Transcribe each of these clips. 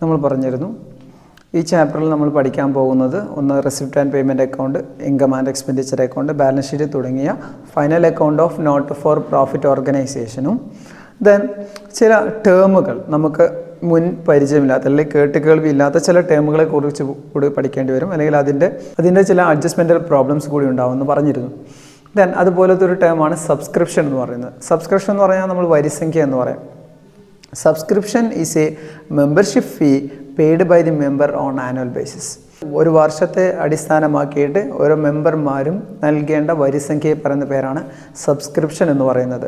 നമ്മൾ പറഞ്ഞിരുന്നു ഈ ചാപ്റ്ററിൽ നമ്മൾ പഠിക്കാൻ പോകുന്നത് ഒന്ന് receipt and payment account, income and expenditure account, balance sheet തുടങ്ങിയ final account of not for profit ഓർഗനൈസേഷനും ദെൻ ചില ടേമുകൾ നമുക്ക് മുൻ പരിചയമില്ലാത്ത അല്ലെങ്കിൽ കേൾവിയില്ലാത്ത ചില ടേമുകളെ കുറിച്ച് കൂടി പഠിക്കേണ്ടി വരും, അല്ലെങ്കിൽ അതിൻ്റെ ചില അഡ്ജസ്റ്റ്മെൻറ്റൽ പ്രോബ്ലംസ് കൂടി ഉണ്ടാവുമെന്ന് പറഞ്ഞിരുന്നു. ദെൻ അതുപോലത്തെ ഒരു ടേമാണ് സബ്സ്ക്രിപ്ഷൻ എന്ന് പറയുന്നത്. സബ്സ്ക്രിപ്ഷൻ എന്ന് പറഞ്ഞാൽ നമ്മൾ വരിസംഖ്യ എന്ന് പറയാം. Subscription is a membership fee paid by the member on annual basis. ഒരു വർഷത്തെ അടിസ്ഥാനമാക്കിയിട്ട് ഓരോ മെമ്പർമാരും നൽകേണ്ട വരിസംഖ്യയെ പറയുന്ന പേരാണ് സബ്സ്ക്രിപ്ഷൻ എന്ന് പറയുന്നത്.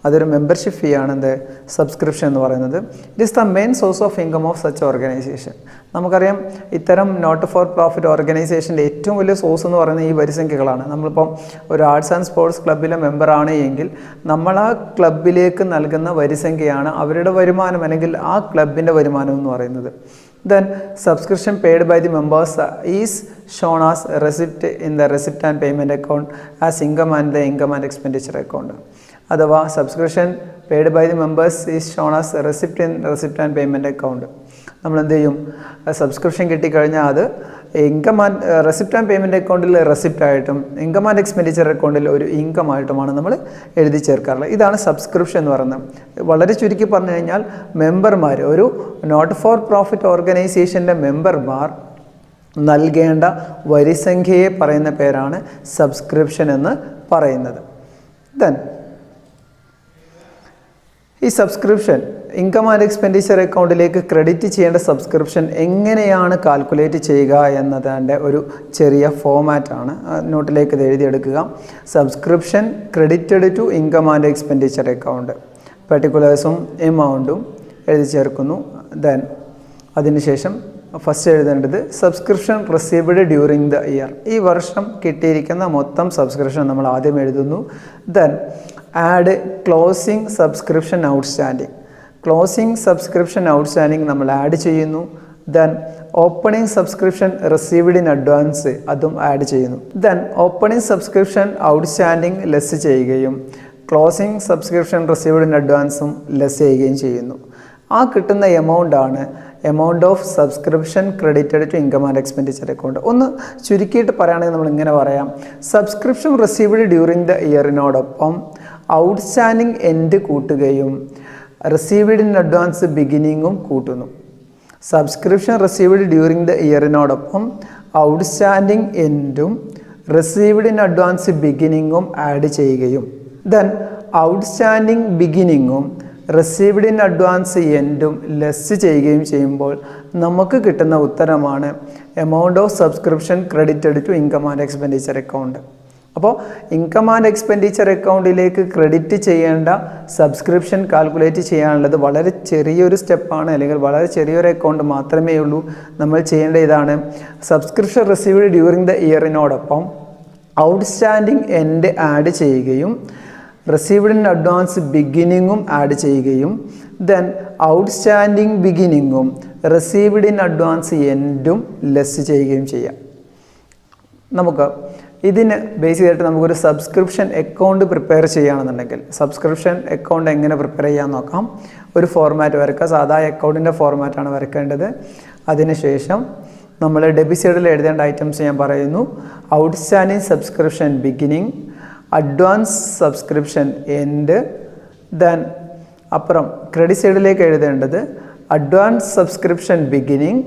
അതൊരു മെമ്പർഷിപ്പ് ഫീ ആണ് സബ്സ്ക്രിപ്ഷൻ എന്ന് പറയുന്നത്. It is the main source of income of such organisation. നമുക്കറിയാം ഇത്തരം നോട്ട് ഫോർ പ്രോഫിറ്റ് ഓർഗനൈസേഷൻ്റെ ഏറ്റവും വലിയ സോഴ്സ് എന്ന് പറയുന്നത് ഈ വരിസംഖ്യകളാണ്. നമ്മളിപ്പം ഒരു ആർട്സ് ആൻഡ് സ്പോർട്സ് ക്ലബ്ബിലെ മെമ്പറാണ് എങ്കിൽ നമ്മൾ ആ ക്ലബിലേക്ക് നൽകുന്ന വരിസംഖ്യയാണ് അവരുടെ വരുമാനം അല്ലെങ്കിൽ ആ ക്ലബിൻ്റെ വരുമാനം എന്ന് പറയുന്നത്. Then subscription paid by the members is shown as receipt in the receipt and payment account as income and the income and expenditure account. അഥവാ subscription paid by the members is shown as receipt in receipt and payment account. നമ്മൾ എന്ത് ചെയ്യും, subscription കിട്ടിക്കഴിഞ്ഞാൽ അത് income and receipt and payment അക്കൗണ്ടിൽ receipt ആയിട്ടും income and expenditure അക്കൗണ്ടിൽ ഒരു ഇൻകം ആയിട്ടുമാണ് നമ്മൾ എഴുതി ചേർക്കാറുള്ളത്. ഇതാണ് സബ്സ്ക്രിപ്ഷൻ എന്ന് പറയുന്നത്. വളരെ ചുരുക്കി പറഞ്ഞു കഴിഞ്ഞാൽ മെമ്പർമാർ, ഒരു നോട്ട് ഫോർ പ്രോഫിറ്റ് ഓർഗനൈസേഷൻ്റെ മെമ്പർമാർ നൽകേണ്ട വരിസംഖ്യയെ പറയുന്ന പേരാണ് സബ്സ്ക്രിപ്ഷൻ എന്ന് പറയുന്നത്. ദെൻ ഈ സബ്സ്ക്രിപ്ഷൻ ഇൻകം ആൻഡ് എക്സ്പെൻഡിച്ചർ അക്കൗണ്ടിലേക്ക് ക്രെഡിറ്റ് ചെയ്യേണ്ട സബ്സ്ക്രിപ്ഷൻ എങ്ങനെയാണ് കാൽക്കുലേറ്റ് ചെയ്യുക എന്നതിൻ്റെ ഒരു ചെറിയ ഫോമാറ്റാണ്. നോട്ടിലേക്ക് ഇത് എഴുതിയെടുക്കുക. Subscription credited to income and expenditure account, പെർട്ടിക്കുലേഴ്സും എമൗണ്ടും എഴുതി ചേർക്കുന്നു. ദെൻ അതിനുശേഷം ഫസ്റ്റ് എഴുതേണ്ടത് subscription received during the year. ഈ വർഷം കിട്ടിയിരിക്കുന്ന മൊത്തം സബ്സ്ക്രിപ്ഷൻ നമ്മൾ ആദ്യം എഴുതുന്നു. Then add closing subscription outstanding. Closing subscription outstanding നമ്മൾ ആഡ് ചെയ്യുന്നു. Then opening subscription received in advance, അതും ആഡ് ചെയ്യുന്നു. Then opening subscription outstanding less ചെയ്യുകയും ക്ലോസിംഗ് സബ്സ്ക്രിപ്ഷൻ റിസീവ്ഡ് ഇൻ അഡ്വാൻസും ലെസ് ചെയ്യുകയും ചെയ്യുന്നു. ആ കിട്ടുന്ന എമൗണ്ടാണ് amount of subscription credited to income and expenditure account. ഒന്ന് ചുരുക്കിയിട്ട് പറയുകയാണെങ്കിൽ നമ്മൾ ഇങ്ങനെ പറയാം, സബ്സ്ക്രിപ്ഷൻ റിസീവ്ഡ് ഡ്യൂറിങ് ദ ഇയറിനോടൊപ്പം ഔട്ട്സ്റ്റാൻഡിങ് എൻഡ് കൂട്ടുകയും റിസീവ്ഡ് ഇൻ അഡ്വാൻസ് ബിഗിനിങ്ങും കൂട്ടുന്നു. സബ്സ്ക്രിപ്ഷൻ റിസീവ്ഡ് ഡ്യൂറിങ് ദ ഇയറിനോടൊപ്പം ഔട്ട്സ്റ്റാൻഡിങ് എൻഡും റിസീവ്ഡ് ഇൻ അഡ്വാൻസ് ബിഗിനിങ്ങും ആഡ് ചെയ്യുകയും ദെൻ ഔട്ട്സ്റ്റാൻഡിങ് ബിഗിനിങ്ങും റിസീവ്ഡ് ഇൻ അഡ്വാൻസ് എൻഡും ലെസ് ചെയ്യുകയും ചെയ്യുമ്പോൾ നമുക്ക് കിട്ടുന്ന ഉത്തരമാണ് amount of subscription credited to income and expenditure account. അപ്പോൾ ഇൻകം ആൻഡ് എക്സ്പെൻഡിച്ചർ അക്കൗണ്ടിലേക്ക് ക്രെഡിറ്റ് ചെയ്യേണ്ട സബ്സ്ക്രിപ്ഷൻ കാൽക്കുലേറ്റ് ചെയ്യാനുള്ളത് വളരെ ചെറിയൊരു സ്റ്റെപ്പാണ്, അല്ലെങ്കിൽ വളരെ ചെറിയൊരു അക്കൗണ്ട് മാത്രമേ ഉള്ളൂ. നമ്മൾ ചെയ്യേണ്ട ഇതാണ്, സബ്സ്ക്രിപ്ഷൻ റിസീവ്ഡ് ഡ്യൂറിങ് ദ ഇയറിനോടൊപ്പം ഔട്ട്സ്റ്റാൻഡിങ് എൻഡ് ആഡ് ചെയ്യുകയും റിസീവ്ഡ് ഇൻ അഡ്വാൻസ് ബിഗിനിങ്ങും ആഡ് ചെയ്യുകയും ദെൻ ഔട്ട്സ്റ്റാൻഡിങ് ബിഗിനിങ്ങും റിസീവ്ഡ് ഇൻ അഡ്വാൻസ് എൻഡും ലെസ് ചെയ്യുകയും ചെയ്യാം. നമുക്ക് ഇതിന് ബേസ് ചെയ്തിട്ട് നമുക്കൊരു സബ്സ്ക്രിപ്ഷൻ അക്കൗണ്ട് പ്രിപ്പയർ ചെയ്യുകയാണെന്നുണ്ടെങ്കിൽ സബ്സ്ക്രിപ്ഷൻ അക്കൗണ്ട് എങ്ങനെ പ്രിപ്പയർ ചെയ്യാൻ നോക്കാം. ഒരു ഫോർമാറ്റ് വരയ്ക്കുക. സാധാ അക്കൗണ്ടിൻ്റെ ഫോർമാറ്റാണ് വരയ്ക്കേണ്ടത്. അതിനുശേഷം നമ്മൾ ഡെബിറ്റ് സൈഡിൽ എഴുതേണ്ട ഐറ്റംസ് ഞാൻ പറയുന്നു. Outstanding subscription beginning, advance subscription end, then അപ്പുറം ക്രെഡിറ്റ് സൈഡിലേക്ക് എഴുതേണ്ടത് അഡ്വാൻസ് സബ്സ്ക്രിപ്ഷൻ ബിഗിനിങ്,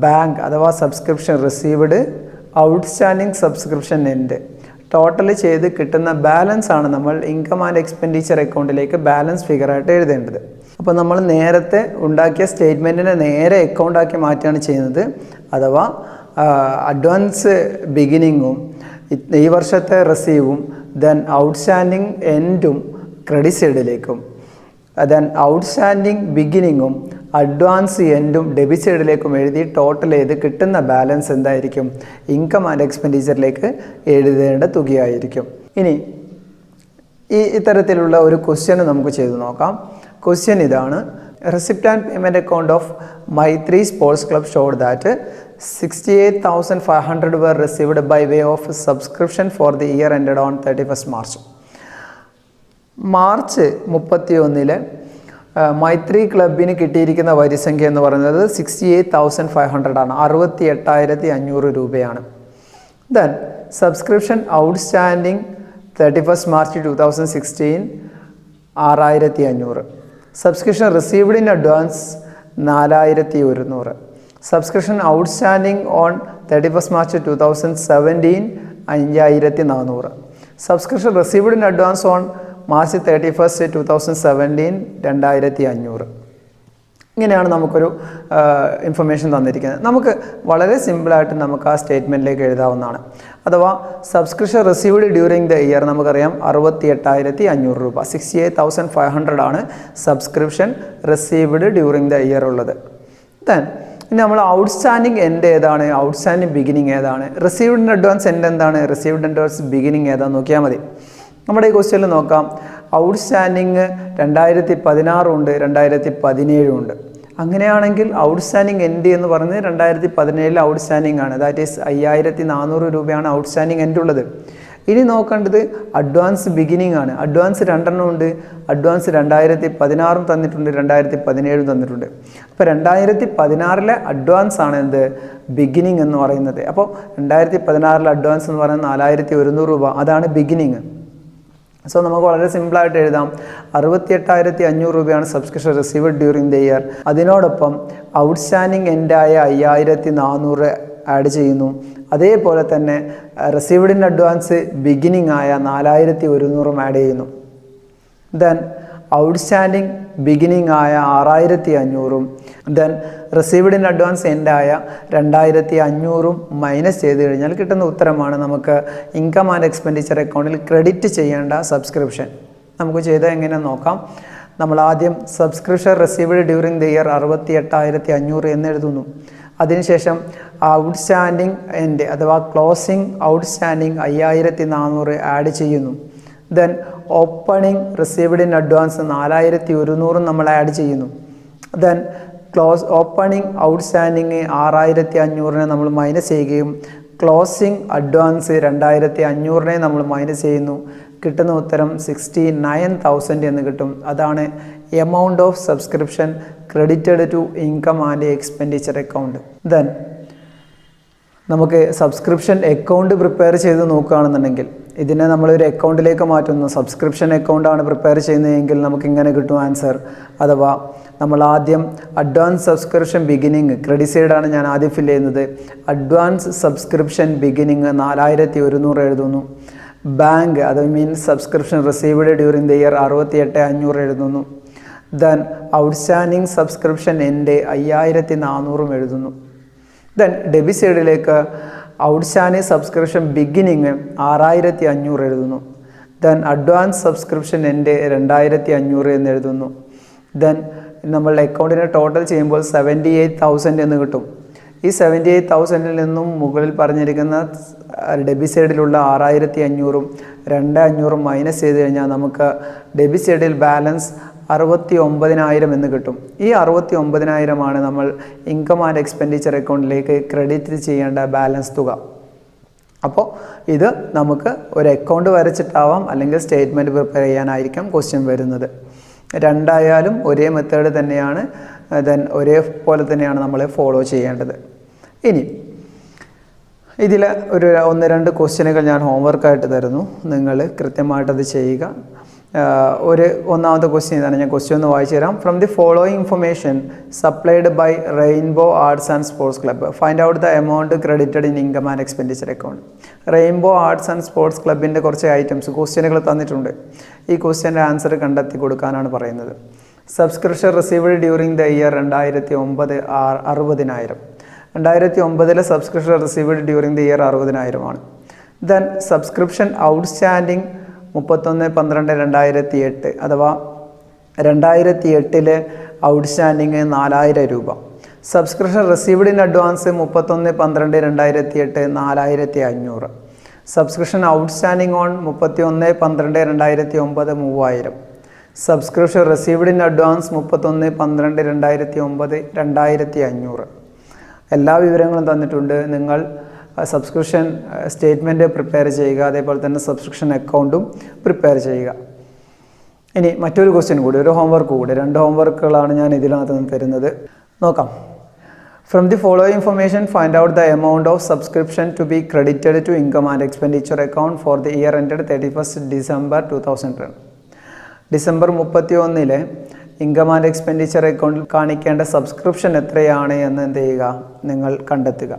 ബാങ്ക് അഥവാ subscription received, outstanding subscription end. Total ചെയ്ത് കിട്ടുന്ന ബാലൻസ് ആണ് നമ്മൾ ഇൻകം ആൻഡ് എക്സ്പെൻഡിച്ചർ അക്കൗണ്ടിലേക്ക് ബാലൻസ് ഫിഗറായിട്ട് എഴുതേണ്ടത്. അപ്പോൾ നമ്മൾ നേരത്തെ ഉണ്ടാക്കിയ സ്റ്റേറ്റ്മെൻറ്റിനെ നേരെ അക്കൗണ്ടാക്കി മാറ്റുകയാണ് ചെയ്യുന്നത്. അഥവാ അഡ്വാൻസ് ബിഗിനിങ്ങും ഈ വർഷത്തെ റിസീവും ദെൻ ഔട്ട്സ്റ്റാൻഡിങ് എൻഡും ക്രെഡിറ്റ് സൈഡിലേക്കും ദെൻ ഔട്ട്സ്റ്റാൻഡിങ് ബിഗിനിങ്ങും അഡ്വാൻസ് എൻഡും ഡെബിറ്റ് സൈഡിലേക്കും എഴുതി ടോട്ടൽ ചെയ്ത് കിട്ടുന്ന ബാലൻസ് എന്തായിരിക്കും, ഇൻകം ആൻഡ് എക്സ്പെൻഡിച്ചറിലേക്ക് എഴുതേണ്ട തുകയായിരിക്കും. ഇനി ഇത്തരത്തിലുള്ള ഒരു ക്വസ്റ്റ്യൻ നമുക്ക് ചെയ്തു നോക്കാം. ക്വസ്റ്റ്യൻ ഇതാണ്, receipt and payment account of Maithri sports club showed that 68,500 were received by way of subscription for the year ended on 31st March. March 31 മൈത്രി ക്ലബിന് കിട്ടിയിരിക്കുന്ന വരിസംഖ്യ എന്ന് പറയുന്നത് 68,500 ആണ്, 68,500 രൂപയാണ്. Then subscription outstanding 31 March 2016 6,500. Subscription received in advance 4,100. Subscription outstanding on 31 March 2017 5,400. Subscription received in advance on March 31 2017 2,500. ഇങ്ങനെയാണ് നമുക്കൊരു information തന്നിരിക്കുന്നത്. നമുക്ക് വളരെ സിമ്പിളായിട്ട് നമുക്ക് ആ സ്റ്റേറ്റ്മെൻറ്റിലേക്ക് എഴുതാവുന്നതാണ്. അഥവാ subscription received during the year നമുക്കറിയാം 68,500 രൂപ, 68,500 ആണ് subscription received during the year ഉള്ളത്. ദെൻ ഇനി നമ്മൾ ഔട്ട്സ്റ്റാൻഡിങ് എൻഡ് ഏതാണ്, ഔട്ട്സ്റ്റാൻഡിങ് ബിഗിനിങ് ഏതാണ്, റിസീവ്ഡ് ഇൻ അഡ്വാൻസ് എൻഡ് എന്താണ്, റിസീവ്ഡ് ഇൻ അഡ്വാൻസ് ബിഗിനിങ് ഏതാണെന്ന് നോക്കിയാൽ മതി. നമ്മുടെ ഈ ക്വസ്റ്റ്യനിൽ നോക്കാം, ഔട്ട്സ്റ്റാൻഡിങ് 2016 ഉണ്ട്, 2017 ഉണ്ട്. അങ്ങനെയാണെങ്കിൽ ഔട്ട്സ്റ്റാൻഡിങ് എൻഡ് എന്ന് പറയുന്നത് 2017 ഔട്ട്സ്റ്റാൻഡിങ് ആണ്. ദാറ്റ് ഈസ് 5,400 രൂപയാണ് ഔട്ട്സ്റ്റാൻഡിങ് എൻഡ് ഉള്ളത്. ഇനി നോക്കേണ്ടത് അഡ്വാൻസ് ബിഗിനിങ് ആണ്. അഡ്വാൻസ് 2 ഉണ്ട്. അഡ്വാൻസ് 2016 തന്നിട്ടുണ്ട്, 2017 തന്നിട്ടുണ്ട്. അപ്പോൾ 2016 അഡ്വാൻസ് ആണ് എന്ത്, ബിഗിനിങ് എന്ന് പറയുന്നത്. അപ്പോൾ 2016 അഡ്വാൻസ് എന്ന് പറയുന്നത് 4,100 രൂപ, അതാണ് ബിഗിനിങ്. സോ നമുക്ക് വളരെ സിമ്പിളായിട്ട് എഴുതാം, 68,500 രൂപയാണ് subscription received during the year. അതിനോടൊപ്പം ഔട്ട്സ്റ്റാൻഡിങ് എൻഡായ 5,400 ആഡ് ചെയ്യുന്നു. അതേപോലെ തന്നെ റിസീവ്ഡ് ഇൻ അഡ്വാൻസ് ബിഗിനിങ് ആയ 4,100 ആഡ് ചെയ്യുന്നു. ദെൻ ഔട്ട്സ്റ്റാൻഡിങ് ബിഗിനിങ് ആയ 6,500 ദെൻ റിസീവ്ഡ് ഇൻ അഡ്വാൻസ് എൻഡായ 2,500 മൈനസ് ചെയ്ത് കഴിഞ്ഞാൽ കിട്ടുന്ന ഉത്തരമാണ് നമുക്ക് ഇൻകം ആൻഡ് എക്സ്പെൻഡിച്ചർ അക്കൗണ്ടിൽ ക്രെഡിറ്റ് ചെയ്യേണ്ട സബ്സ്ക്രിപ്ഷൻ. നമുക്ക് ചെയ്താൽ എങ്ങനെയാണെന്ന് നോക്കാം. നമ്മൾ ആദ്യം subscription received during the year 68,500 എന്ന് എഴുതുന്നു. അതിനുശേഷം ഔട്ട്സ്റ്റാൻഡിങ് എൻഡ് അഥവാ ക്ലോസിംഗ് ഔട്ട്സ്റ്റാൻഡിങ് 5,400 ആഡ് ചെയ്യുന്നു. Then opening received in advance 4,100 നമ്മൾ ആഡ് ചെയ്യുന്നു. ദെൻ ഓപ്പണിംഗ് ഔട്ട്സ്റ്റാൻഡിങ് 6,500 നമ്മൾ മൈനസ് ചെയ്യുകയും ക്ലോസിംഗ് അഡ്വാൻസ് 2,500 നമ്മൾ മൈനസ് ചെയ്യുന്നു. കിട്ടുന്ന ഉത്തരം 69,000 എന്ന് കിട്ടും. അതാണ് amount of subscription credited to income and expenditure account. Then നമുക്ക് സബ്സ്ക്രിപ്ഷൻ അക്കൗണ്ട് പ്രിപ്പയർ ചെയ്ത് നോക്കുകയാണെന്നുണ്ടെങ്കിൽ ഇതിനെ നമ്മളൊരു അക്കൗണ്ടിലേക്ക് മാറ്റുന്നു. സബ്സ്ക്രിപ്ഷൻ അക്കൗണ്ടാണ് പ്രിപ്പയർ ചെയ്യുന്നതെങ്കിൽ നമുക്ക് ഇങ്ങനെ കിട്ടും ആൻസർ. അഥവാ നമ്മൾ ആദ്യം അഡ്വാൻസ് സബ്സ്ക്രിപ്ഷൻ ബിഗിനിങ് ക്രെഡിറ്റ് സൈഡാണ് ഞാൻ ആദ്യം ഫില്ല് ചെയ്യുന്നത്. അഡ്വാൻസ് സബ്സ്ക്രിപ്ഷൻ ബിഗിനിങ് 4,100 എഴുതുന്നു. ബാങ്ക് അത് means subscription received during the year 68,500 എഴുതുന്നു. ദെൻ ഔട്ട്സ്റ്റാൻഡിങ് സബ്സ്ക്രിപ്ഷൻ എൻഡ് 5,400 എഴുതുന്നു. ദെൻ ഡെബിറ്റ് സൈഡിലേക്ക് ഔട്ട്സ്റ്റാൻഡിങ് സബ്സ്ക്രിപ്ഷൻ ബിഗിനിങ് 6,500 എഴുതുന്നു. ദെൻ അഡ്വാൻസ് സബ്സ്ക്രിപ്ഷൻ എൻഡ് 2,500 എന്ന് എഴുതുന്നു. ദെൻ നമ്മൾ അക്കൗണ്ടിനെ ടോട്ടൽ ചെയ്യുമ്പോൾ 78,000 എന്ന് കിട്ടും. ഈ 78,000 നിന്നും മുകളിൽ പറഞ്ഞിരിക്കുന്ന ഡെബിറ്റ് സൈഡിലുള്ള 6,500 2,500 മൈനസ് ചെയ്ത് കഴിഞ്ഞാൽ നമുക്ക് ഡെബിറ്റ് സൈഡിൽ ബാലൻസ് 69,000 എന്ന് കിട്ടും. ഈ 69,000 നമ്മൾ ഇൻകം ആൻഡ് എക്സ്പെൻഡിച്ചർ അക്കൗണ്ടിലേക്ക് ക്രെഡിറ്റ് ചെയ്യേണ്ട ബാലൻസ് തുക. അപ്പോൾ ഇത് നമുക്ക് ഒരു അക്കൗണ്ട് വരച്ചിട്ടാവാം അല്ലെങ്കിൽ സ്റ്റേറ്റ്മെൻറ്റ് പ്രിപ്പയർ ചെയ്യാനായിരിക്കും ക്വസ്റ്റ്യൻ വരുന്നത്. രണ്ടായാലും ഒരേ മെത്തേഡ് തന്നെയാണ്, ദെൻ ഒരേപോലെ തന്നെയാണ് നമ്മൾ ഫോളോ ചെയ്യേണ്ടത്. ഇനി ഇതിൽ ഒരു 1-2 ക്വസ്റ്റ്യനുകൾ ഞാൻ ഹോംവർക്കായിട്ട് തരുന്നു. നിങ്ങൾ കൃത്യമായിട്ടത് ചെയ്യുക. ഒന്നാമത്തെ ക്വസ്റ്റ്യൻ ഇതാണ്. ഞാൻ ക്വസ്റ്റ്യൻ ഒന്ന് വായിച്ചു തരാം. From the following information supplied by Rainbow Arts and Sports Club find out the amount credited in income and expenditure account. Rainbow Arts and Sports ക്ലബിൻ്റെ കുറച്ച് ഐറ്റംസ് ക്വസ്റ്റ്യനുകൾ തന്നിട്ടുണ്ട്. ഈ ക്വസ്റ്റ്യൻ്റെ ആൻസർ കണ്ടെത്തി കൊടുക്കാനാണ് പറയുന്നത്. Subscription received during the year 2009 60,000. 2009 subscription received during the year 60,000 ആണ്. Then subscription outstanding 31/12/2008 അഥവാ 2008 outstanding 4,000 രൂപ. Subscription received in advance 31/12/2008 4,500. Subscription outstanding on 31/12/2009 3,000. Subscription received in advance 31/12/2009 2,500. എല്ലാ വിവരങ്ങളും തന്നിട്ടുണ്ട്. നിങ്ങൾ സബ്സ്ക്രിപ്ഷൻ സ്റ്റേറ്റ്മെൻറ്റ് പ്രിപ്പയർ ചെയ്യുക, അതേപോലെ തന്നെ സബ്സ്ക്രിപ്ഷൻ അക്കൗണ്ടും പ്രിപ്പയർ ചെയ്യുക. ഇനി മറ്റൊരു ക്വസ്റ്റ്യൻ കൂടി, ഒരു ഹോംവർക്ക് കൂടി, 2 ഹോംവർക്കുകളാണ് ഞാൻ ഇതിനകത്ത് നിന്ന് തരുന്നത്. നോക്കാം. From the following information, find out the amount of subscription to be credited to income and expenditure account for the year ended 31st December 2010. December 31 income and expenditure അക്കൗണ്ടിൽ കാണിക്കേണ്ട സബ്സ്ക്രിപ്ഷൻ എത്രയാണ് എന്ന് എന്ത് ചെയ്യുക, നിങ്ങൾ കണ്ടെത്തുക.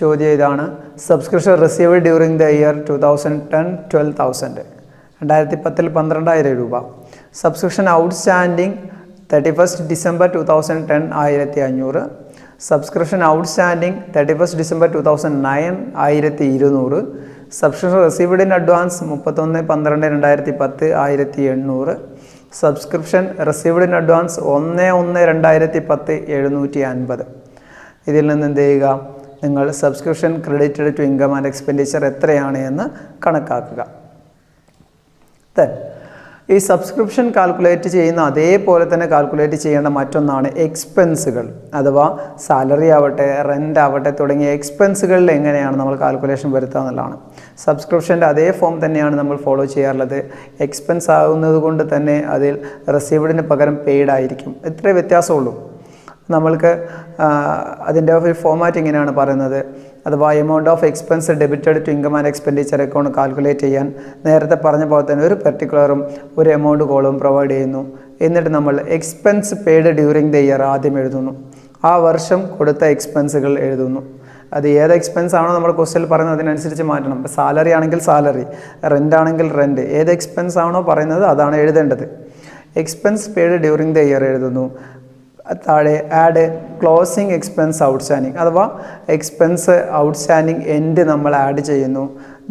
ചോദ്യം ഇതാണ്. Subscription received during the year 2010 12,000. 2010 12,000 രൂപ. Subscription outstanding 31st December 2010 1500. Subscription outstanding 31st December 2009 1200. Subscription received in advance 31/12/2010 1800. Subscription received in advance 1/1/2010 750. ഇതിൽ നിന്ന് എന്ത് ചെയ്യുക, നിങ്ങൾ subscription credited to income and expenditure എത്രയാണ് എന്ന് കണക്കാക്കുക. ഈ സബ്സ്ക്രിപ്ഷൻ കാൽക്കുലേറ്റ് ചെയ്യുന്ന അതേപോലെ തന്നെ കാൽക്കുലേറ്റ് ചെയ്യേണ്ട മറ്റൊന്നാണ് എക്സ്പെൻസുകൾ. അഥവാ സാലറി ആവട്ടെ, റെൻ്റ് ആവട്ടെ തുടങ്ങിയ എക്സ്പെൻസുകളിൽ എങ്ങനെയാണ് നമ്മൾ കാൽക്കുലേഷൻ വരുത്തുക എന്നുള്ളതാണ്. സബ്സ്ക്രിപ്ഷൻ്റെ അതേ ഫോം തന്നെയാണ് നമ്മൾ ഫോളോ ചെയ്യാറുള്ളത്. എക്സ്പെൻസ് ആകുന്നത് കൊണ്ട് തന്നെ അതിൽ റിസീവ്ഡിന് പകരം പെയ്ഡ് ആയിരിക്കും. ഇത്രേ വ്യത്യാസമുള്ളൂ. നമ്മൾക്ക് അതിൻ്റെ ഒരു ഫോമാറ്റ് ഇങ്ങനെയാണ് പറയുന്നത്. അഥവാ amount of expense debited to income and expenditure account calculate ചെയ്യാൻ നേരത്തെ പറഞ്ഞ പോലെ തന്നെ ഒരു പെർട്ടിക്കുലറും ഒരു എമൗണ്ട് കോളവും പ്രൊവൈഡ് ചെയ്യുന്നു. എന്നിട്ട് നമ്മൾ expense paid during the year ആദ്യം എഴുതുന്നു. ആ വർഷം കൊടുത്ത എക്സ്പെൻസുകൾ എഴുതുന്നു. അത് ഏത് എക്സ്പെൻസ് ആണോ നമ്മൾ ക്വസ്റ്റ്യനിൽ പറയുന്നത് അതിനനുസരിച്ച് മാറ്റണം. ഇപ്പോൾ സാലറി ആണെങ്കിൽ സാലറി, റെൻ്റ് ആണെങ്കിൽ റെൻ്റ്, ഏത് എക്സ്പെൻസ് ആണോ പറയുന്നത് അതാണ് എഴുതേണ്ടത്. Expense paid during the year എഴുതുന്നു. താഴെ ആഡ് ക്ലോസിംഗ് എക്സ്പെൻസ് ഔട്ട്സ്റ്റാൻഡിങ്, അഥവാ എക്സ്പെൻസ് ഔട്ട്സ്റ്റാൻഡിങ് എൻഡ് നമ്മൾ ആഡ് ചെയ്യുന്നു.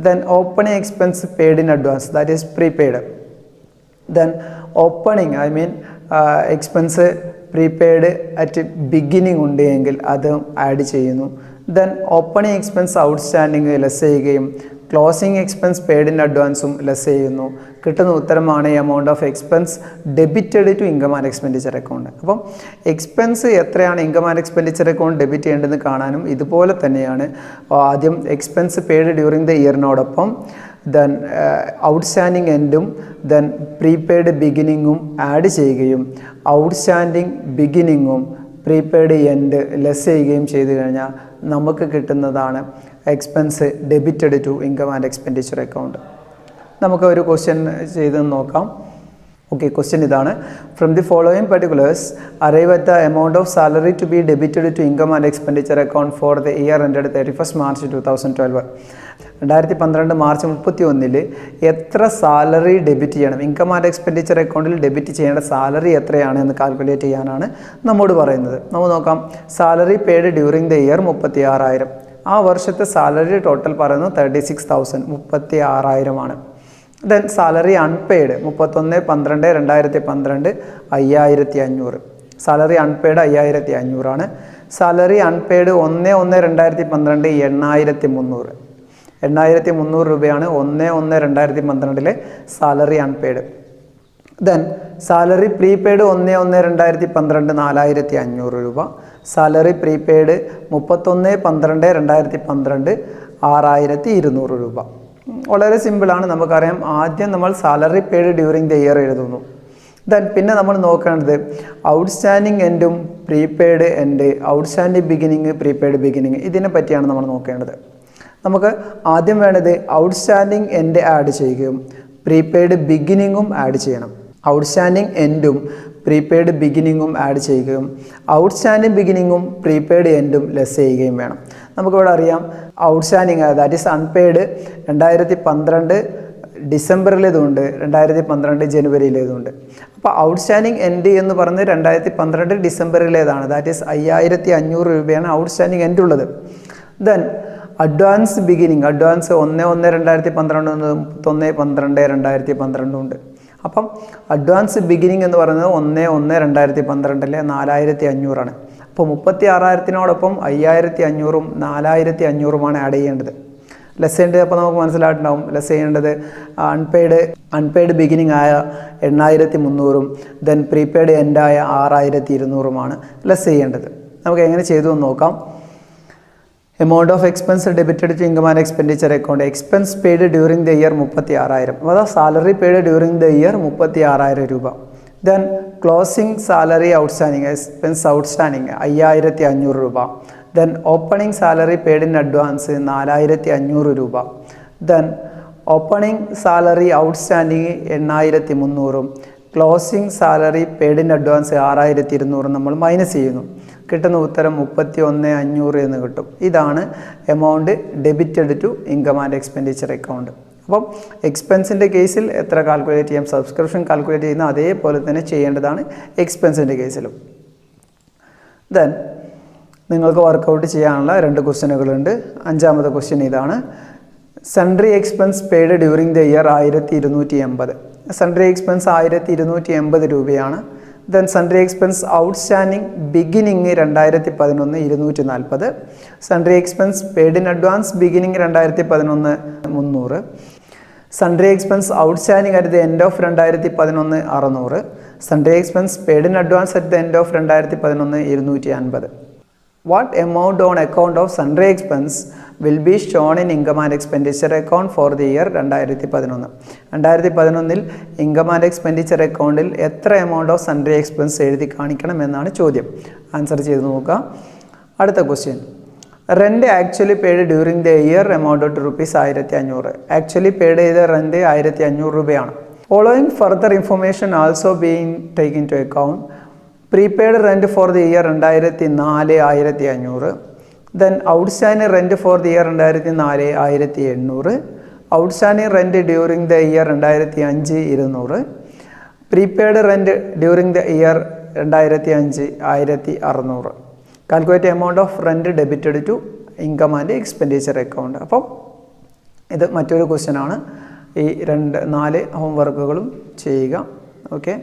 Then opening expense paid in advance, that is prepaid. Then opening expense prepaid at beginning ഉണ്ട് എങ്കിൽ അതും ആഡ് ചെയ്യുന്നു. Then opening expense outstanding less ചെയ്യുകയും ക്ലോസിംഗ് എക്സ്പെൻസ് പെയ്ഡ് ഇൻ അഡ്വാൻസും less ചെയ്യുന്നു. കിട്ടുന്ന ഉത്തരമാണ് amount of expense debited to income and expenditure account. അപ്പം എക്സ്പെൻസ് എത്രയാണ് income and expenditure account debit ചെയ്യേണ്ടതെന്ന് കാണാനും ഇതുപോലെ തന്നെയാണ്. ആദ്യം എക്സ്പെൻസ് പെയ്ഡ് ഡ്യൂറിങ് ദ ഇയറിനോടൊപ്പം ദെൻ ഔട്ട്സ്റ്റാൻഡിങ് എൻഡും ദെൻ പ്രീപെയ്ഡ് ബിഗിനിങ്ങും ആഡ് ചെയ്യുകയും ഔട്ട്സ്റ്റാൻഡിങ് ബിഗിനിങ്ങും പ്രീപെയ്ഡ് എൻഡ് ലെസ് ചെയ്യുകയും ചെയ്തു കഴിഞ്ഞാൽ നമുക്ക് കിട്ടുന്നതാണ് expense debited to income and expenditure account. നമുക്ക് ഒരു ക്വസ്റ്റ്യൻ ചെയ്ത് നോക്കാം. ഓക്കെ, ക്വസ്റ്റ്യൻ ഇതാണ്. From the following particulars arrive at the amount of salary to be debited to income and expenditure account for the year ended 31st March 2012. 2012 March 31 എത്ര salary debit ചെയ്യണം, income and expenditure അക്കൗണ്ടിൽ debit ചെയ്യേണ്ട salary എത്രയാണ് എന്ന് calculate ചെയ്യാനാണ് നമ്മോട് പറയുന്നത്. നമുക്ക് നോക്കാം. Salary paid during the year 36,000. ആ വർഷത്തെ സാലറി ടോട്ടൽ പറയുന്നത് 36,000, 36,000 then salary unpaid 31/12/2012 5,500. Salary unpaid 5,500. Salary unpaid 1/1/2012 8,300. 8,300 രൂപയാണ് 1/1/2012 salary unpaid. Then salary prepaid 1/1/2012 4,500 രൂപ. സാലറി പ്രീപെയ്ഡ് 31/12/2012 6,200 രൂപ. വളരെ സിമ്പിളാണ്. നമുക്കറിയാം, ആദ്യം നമ്മൾ salary paid during the year എഴുതുന്നു. ദെൻ പിന്നെ നമ്മൾ നോക്കേണ്ടത് ഔട്ട്സ്റ്റാൻഡിങ് എൻഡും prepaid end, outstanding beginning prepaid beginning, ഇതിനെ പറ്റിയാണ് നമ്മൾ നോക്കേണ്ടത്. നമുക്ക് ആദ്യം വേണ്ടത് ഔട്ട്സ്റ്റാൻഡിങ് എൻഡ് ആഡ് ചെയ്യുകയും പ്രീപെയ്ഡ് ബിഗിനിങ്ങും ആഡ് ചെയ്യണം. ഔട്ട്സ്റ്റാൻഡിങ് എൻഡും പ്രീപെയ്ഡ് ബിഗിനിങ്ങും ആഡ് ചെയ്യുകയും ഔട്ട്സ്റ്റാൻഡിങ് ബിഗിനിങ്ങും പ്രീപെയ്ഡ് എൻഡും ലെസ് ചെയ്യുകയും വേണം. നമുക്കിവിടെ അറിയാം ഔട്ട്സ്റ്റാൻഡിങ് ദാറ്റ് ഈസ് അൺപെയ്ഡ് 2012 ഡിസംബറിലേതുണ്ട്, 2012 ജനുവരിയിലേതുണ്ട്. അപ്പോൾ ഔട്ട്സ്റ്റാൻഡിങ് എൻഡ് എന്ന് പറയുന്നത് 2012 ഡിസംബറിലേതാണ്. ദാറ്റ് ഈസ് 5,500 രൂപയാണ് ഔട്ട്സ്റ്റാൻഡിങ് എൻഡ് ഉള്ളത്. ദെൻ അഡ്വാൻസ് ബിഗിനിങ്, അഡ്വാൻസ് 1/1/2012 31/12/2012 ഉണ്ട്. അപ്പം അഡ്വാൻസ് ബിഗിനിങ് എന്ന് പറയുന്നത് 1/1/2012 4,500. അപ്പോൾ 36,000-നോടൊപ്പം 5,500-ഉം 4,500-ഉമാണ് ആഡ് ചെയ്യേണ്ടത്. ലെസ് ചെയ്യേണ്ടത് അപ്പോൾ നമുക്ക് മനസ്സിലായിട്ടുണ്ടാവും. ലെസ് ചെയ്യേണ്ടത് അൺപെയ്ഡ് ബിഗിനിങ് ആയ 8,300-ഉം ദെൻ പ്രീപെയ്ഡ് എൻഡായ 6,200-ഉമാണ് ലെസ് ചെയ്യേണ്ടത്. നമുക്ക് എങ്ങനെ ചെയ്തു എന്ന് നോക്കാം. Amount of expense debited to income and expenditure account. Expense paid during the year 36,000. അതായത് salary paid during the year 36,000 രൂപ. Then closing salary outstanding, expense outstanding 5,500 രൂപ. Then opening salary paid in advance 4,500 രൂപ. Then opening salary outstanding 8,300. Closing salary paid in advance 6,200 നമ്മൾ minus ചെയ്യുന്നു. കിട്ടുന്ന ഉത്തരം 31,500 എന്ന് കിട്ടും. ഇതാണ് amount debited to income and expenditure account. അപ്പം എക്സ്പെൻസിൻ്റെ കേസിൽ എത്ര കാൽക്കുലേറ്റ് ചെയ്യാം, സബ്സ്ക്രിപ്ഷൻ കാൽക്കുലേറ്റ് ചെയ്യുന്ന അതേപോലെ തന്നെ ചെയ്യേണ്ടതാണ് എക്സ്പെൻസിൻ്റെ കേസിലും. ദെൻ നിങ്ങൾക്ക് വർക്കൗട്ട് ചെയ്യാനുള്ള 2 ക്വസ്റ്റ്യനുകളുണ്ട്. 5ാമത്തെ ക്വസ്റ്റ്യൻ ഇതാണ്. Sundry expense paid during the year 1,280. Sundry expense 1,280 രൂപയാണ്. Then sundry expense outstanding beginning 2011 240. Sundry expense paid in advance beginning 2011 300. Sundry expense outstanding at the end of 2011 600. Sundry expense paid in advance at the end of 2011 250. What amount on account of sundry expense will be shown in income and expenditure account for the year 2011? 2011 income and expenditure അക്കൗണ്ടിൽ എത്ര amount of sundry expense എഴുതി കാണിക്കണം എന്നാണ് ചോദ്യം. Answer ചെയ്ത് നോക്കാം. അടുത്ത question. Rent actually paid during the year amount to ₹1,500. Actually paid ചെയ്ത റെൻറ്റ് 1,500 രൂപയാണ്. Following further information also being taken to account. Prepaid rent for the year 2004 1,500. Then outstanding rent for the year 2004 1,800. Outstanding rent during the year 2005 200. Prepaid rent during the year 2005 1,600. Calculate amount of rent debited to income and expenditure account. അപ്പം ഇത് മറ്റൊരു ക്വസ്റ്റ്യനാണ്. ഈ 4 ഹോംവർക്കുകളും ചെയ്യുക. Okay.